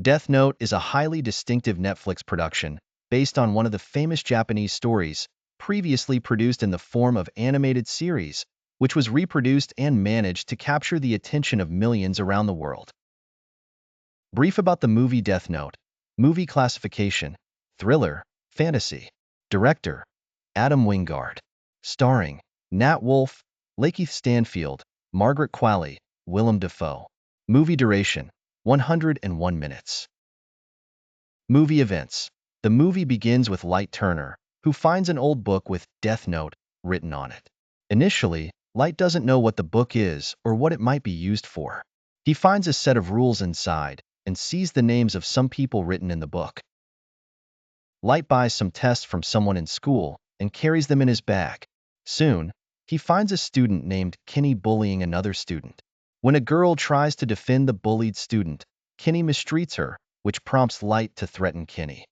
Death Note is a highly distinctive Netflix production based on one of the famous Japanese stories previously produced in the form of animated series, which was reproduced and managed to capture the attention of millions around the world. Brief about the movie Death Note. Movie classification: thriller, fantasy. Director: Adam Wingard. Starring: Nat Wolff, Lakeith Stanfield, Margaret Qualley, Willem Dafoe. Movie duration: 101 minutes. Movie events. The movie begins with Light Turner, who finds an old book with Death Note written on it. Initially, Light doesn't know what the book is or what it might be used for. He finds a set of rules inside and sees the names of some people written in the book. Light buys some tests from someone in school and carries them in his bag. Soon, he finds a student named Kenny bullying another student. When a girl tries to defend the bullied student, Kenny mistreats her, which prompts Light to threaten Kenny.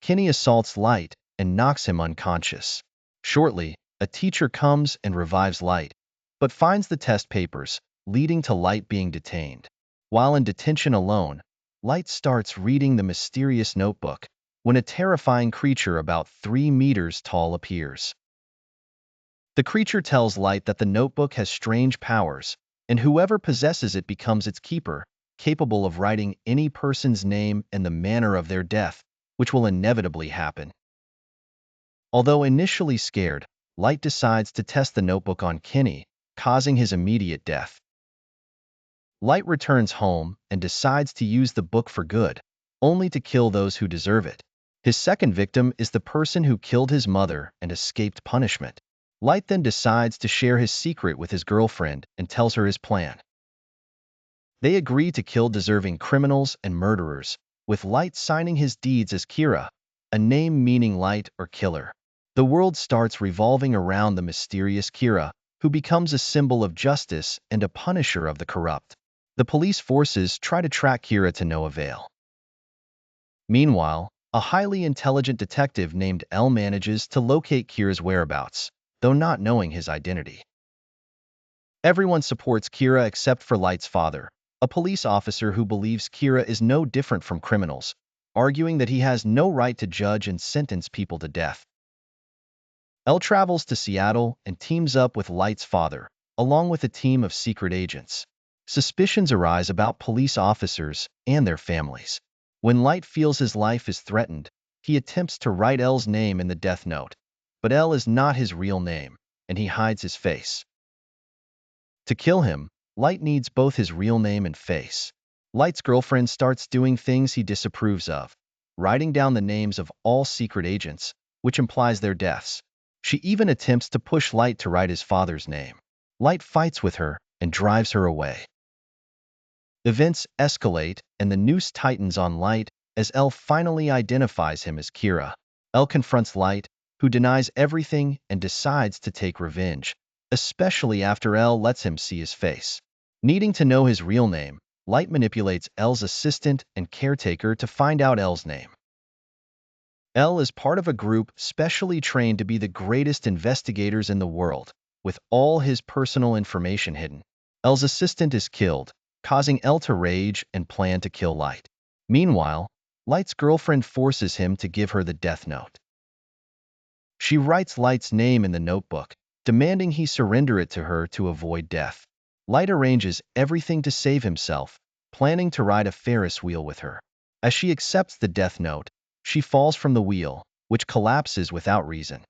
Kenny assaults Light and knocks him unconscious. Shortly, a teacher comes and revives Light, but finds the test papers, leading to Light being detained. While in detention alone, Light starts reading the mysterious notebook when a terrifying creature about 3 meters tall appears. The creature tells Light that the notebook has strange powers, and whoever possesses it becomes its keeper, capable of writing any person's name and the manner of their death, which will inevitably happen. Although initially scared, Light decides to test the notebook on Kenny, causing his immediate death. Light returns home and decides to use the book for good, only to kill those who deserve it. His second victim is the person who killed his mother and escaped punishment. Light then decides to share his secret with his girlfriend and tells her his plan. They agree to kill deserving criminals and murderers, with Light signing his deeds as Kira, a name meaning light or killer. The world starts revolving around the mysterious Kira, who becomes a symbol of justice and a punisher of the corrupt. The police forces try to track Kira to no avail. Meanwhile, a highly intelligent detective named L manages to locate Kira's whereabouts, though not knowing his identity. Everyone supports Kira except for Light's father, a police officer who believes Kira is no different from criminals, arguing that he has no right to judge and sentence people to death. L travels to Seattle and teams up with Light's father, along with a team of secret agents. Suspicions arise about police officers and their families. When Light feels his life is threatened, he attempts to write L's name in the death note, but L is not his real name, and he hides his face. To kill him, Light needs both his real name and face. Light's girlfriend starts doing things he disapproves of, writing down the names of all secret agents, which implies their deaths. She even attempts to push Light to write his father's name. Light fights with her and drives her away. Events escalate, and the noose tightens on Light as L finally identifies him as Kira. L confronts Light, who denies everything and decides to take revenge, especially after L lets him see his face. Needing to know his real name, Light manipulates L's assistant and caretaker to find out L's name. L is part of a group specially trained to be the greatest investigators in the world, with all his personal information hidden. L's assistant is killed, causing L to rage and plan to kill Light. Meanwhile, Light's girlfriend forces him to give her the death note. She writes Light's name in the notebook, demanding he surrender it to her to avoid death. Light arranges everything to save himself, planning to ride a Ferris wheel with her. As she accepts the death note, she falls from the wheel, which collapses without reason.